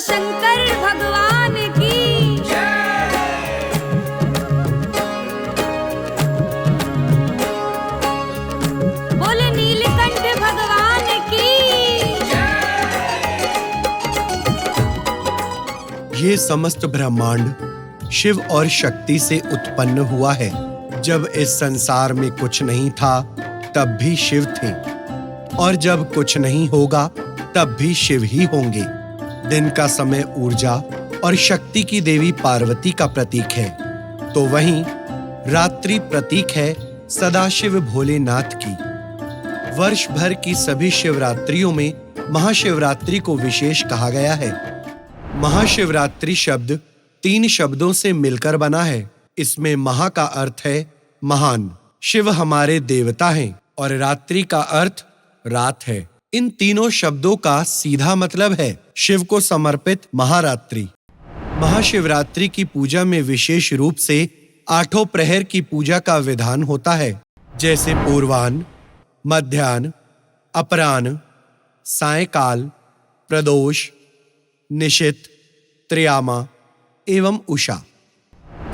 शंकर भगवान की बोले नीलकंठ भगवान की। ये समस्त ब्रह्मांड शिव और शक्ति से उत्पन्न हुआ है। जब इस संसार में कुछ नहीं था तब भी शिव थे, और जब कुछ नहीं होगा तब भी शिव ही होंगे। दिन का समय ऊर्जा और शक्ति की देवी पार्वती का प्रतीक है, तो वहीं रात्रि प्रतीक है सदाशिव भोलेनाथ की। वर्ष भर की सभी शिवरात्रियों में महाशिवरात्रि को विशेष कहा गया है। महाशिवरात्रि शब्द 3 शब्दों से मिलकर बना है। इसमें महा का अर्थ है महान, शिव हमारे देवता हैं, और रात्रि का अर्थ रात है। इन तीनों शब्दों का सीधा मतलब है शिव को समर्पित महारात्रि। महाशिवरात्रि की पूजा में विशेष रूप से 8 प्रहर की पूजा का विधान होता है, जैसे पूर्वाह्न, मध्याह्न, अपराह्न, सायंकाल, प्रदोष, निशित, त्र्यामा एवं उषा।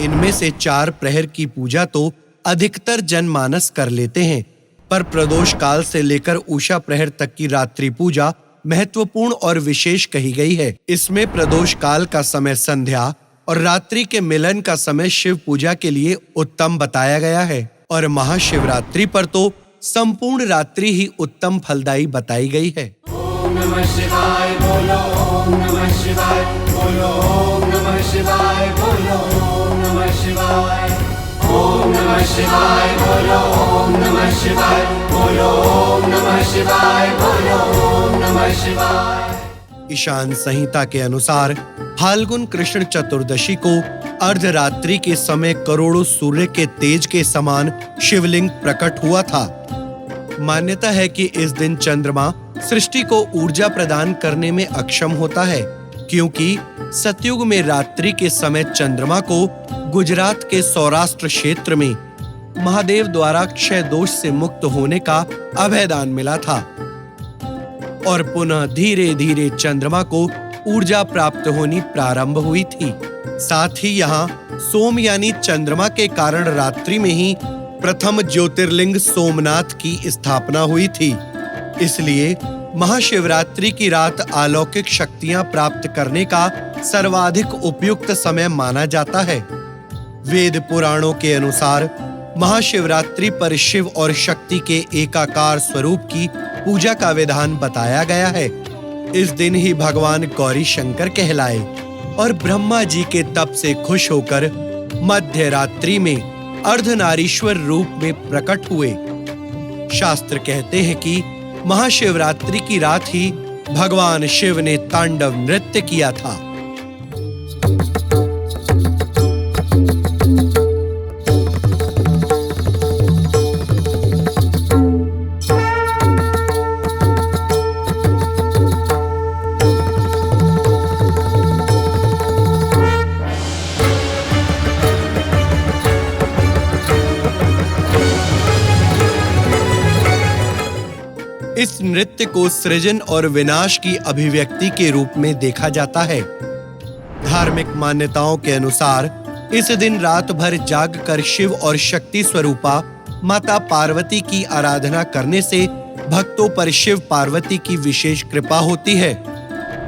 इनमें से 4 प्रहर की पूजा तो अधिकतर जनमानस कर लेते हैं, पर प्रदोष काल से लेकर उषा प्रहर तक की रात्रि पूजा महत्वपूर्ण और विशेष कही गई है। इसमें प्रदोष काल का समय संध्या और रात्रि के मिलन का समय शिव पूजा के लिए उत्तम बताया गया है, और महाशिवरात्रि पर तो संपूर्ण रात्रि ही उत्तम फलदायी बताई गई है। ओम नमः शिवाय बोलो, ओम नमः शिवाय बोलो, ओम नमः शिवाय बोलो, ओम नमः शिवाय, ओम नमः शिवाय बोलो, ओम नमः शिवाय बोलो, ओम नमः शिवाय बोलो, ओम नमः शिवाय। ईशान संहिता के अनुसार फाल्गुन कृष्ण चतुर्दशी को अर्धरात्रि के समय करोड़ों सूर्य के तेज के समान शिवलिंग प्रकट हुआ था। मान्यता है कि इस दिन चंद्रमा सृष्टि को ऊर्जा प्रदान करने में अक्षम होता है, क्योंकि सतयुग में रात्रि के समय चंद्रमा को गुजरात के सौराष्ट्र क्षेत्र में महादेव द्वारा क्षय दोष से मुक्त होने का अभयदान मिला था, और पुनः धीरे धीरे चंद्रमा को ऊर्जा प्राप्त होनी प्रारंभ हुई थी। साथ ही यहाँ सोम यानी चंद्रमा के कारण रात्रि में ही प्रथम ज्योतिर्लिंग सोमनाथ की स्थापना हुई थी। इसलिए महाशिवरात्रि की रात अलौकिक शक्तियां प्राप्त करने का सर्वाधिक उपयुक्त समय माना जाता है। वेद पुराणों के अनुसार महाशिवरात्रि पर शिव और शक्ति के एकाकार स्वरूप की पूजा का विधान बताया गया है। इस दिन ही भगवान गौरी शंकर कहलाए और ब्रह्मा जी के तप से खुश होकर मध्य रात्रि में अर्धनारीश्वर रूप में प्रकट हुए। शास्त्र कहते हैं कि महाशिवरात्रि की रात ही भगवान शिव ने तांडव नृत्य किया था। इस नृत्य को सृजन और विनाश की अभिव्यक्ति के रूप में देखा जाता है। धार्मिक मान्यताओं के अनुसार इस दिन रात भर जागकर शिव और शक्ति स्वरूपा माता पार्वती की आराधना करने से भक्तों पर शिव पार्वती की विशेष कृपा होती है।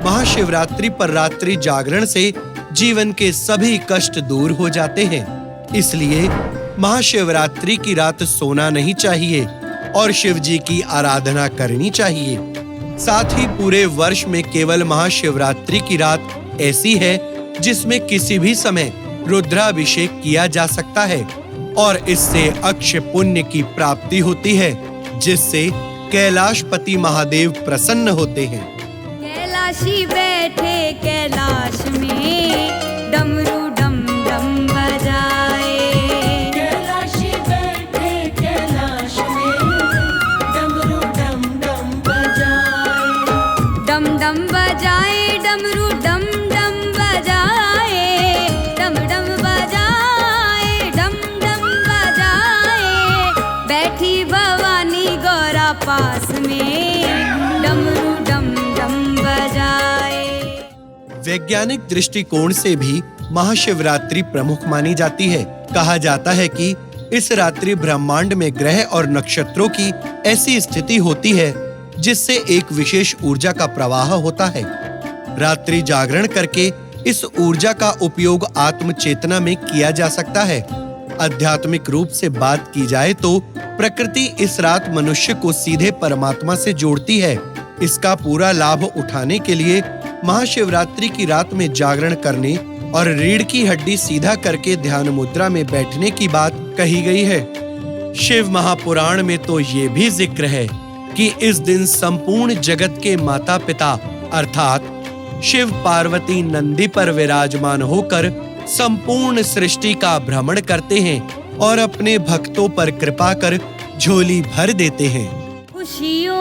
महाशिवरात्रि पर रात्रि जागरण से जीवन के सभी कष्ट दूर हो जाते हैं। इसलिए महाशिवरात्रि की रात सोना नहीं चाहिए और शिव जी की आराधना करनी चाहिए। साथ ही पूरे वर्ष में केवल महाशिवरात्रि की रात ऐसी है जिसमें किसी भी समय रुद्राभिषेक किया जा सकता है, और इससे अक्षय पुण्य की प्राप्ति होती है, जिससे कैलाशपति महादेव प्रसन्न होते हैं। कैलाशी बैठे कैलाश में डमरू डम डम बजाए, कैलाशी बैठे कैलाश में डमरू डम डम बजाए, डम डम बजाए डमरू डम डम बजाए, डम डम बजाए डम डम बजाए। बैठी भवानी गौरा पास में डमरू डम डम बजाए। वैज्ञानिक दृष्टिकोण से भी महाशिवरात्रि प्रमुख मानी जाती है। कहा जाता है कि इस रात्रि ब्रह्मांड में ग्रह और नक्षत्रों की ऐसी स्थिति होती है जिससे एक विशेष ऊर्जा का प्रवाह होता है। रात्रि जागरण करके इस ऊर्जा का उपयोग आत्म चेतना में किया जा सकता है। आध्यात्मिक रूप से बात की जाए तो प्रकृति इस रात मनुष्य को सीधे परमात्मा से जोड़ती है। इसका पूरा लाभ उठाने के लिए महाशिवरात्रि की रात में जागरण करने और रीढ़ की हड्डी सीधा करके ध्यान मुद्रा में बैठने की बात कही गई है। शिव महापुराण में तो ये भी जिक्र है कि इस दिन संपूर्ण जगत के माता पिता अर्थात शिव पार्वती नंदी पर विराजमान होकर संपूर्ण सृष्टि का भ्रमण करते हैं और अपने भक्तों पर कृपा कर झोली भर देते हैं। खुशियों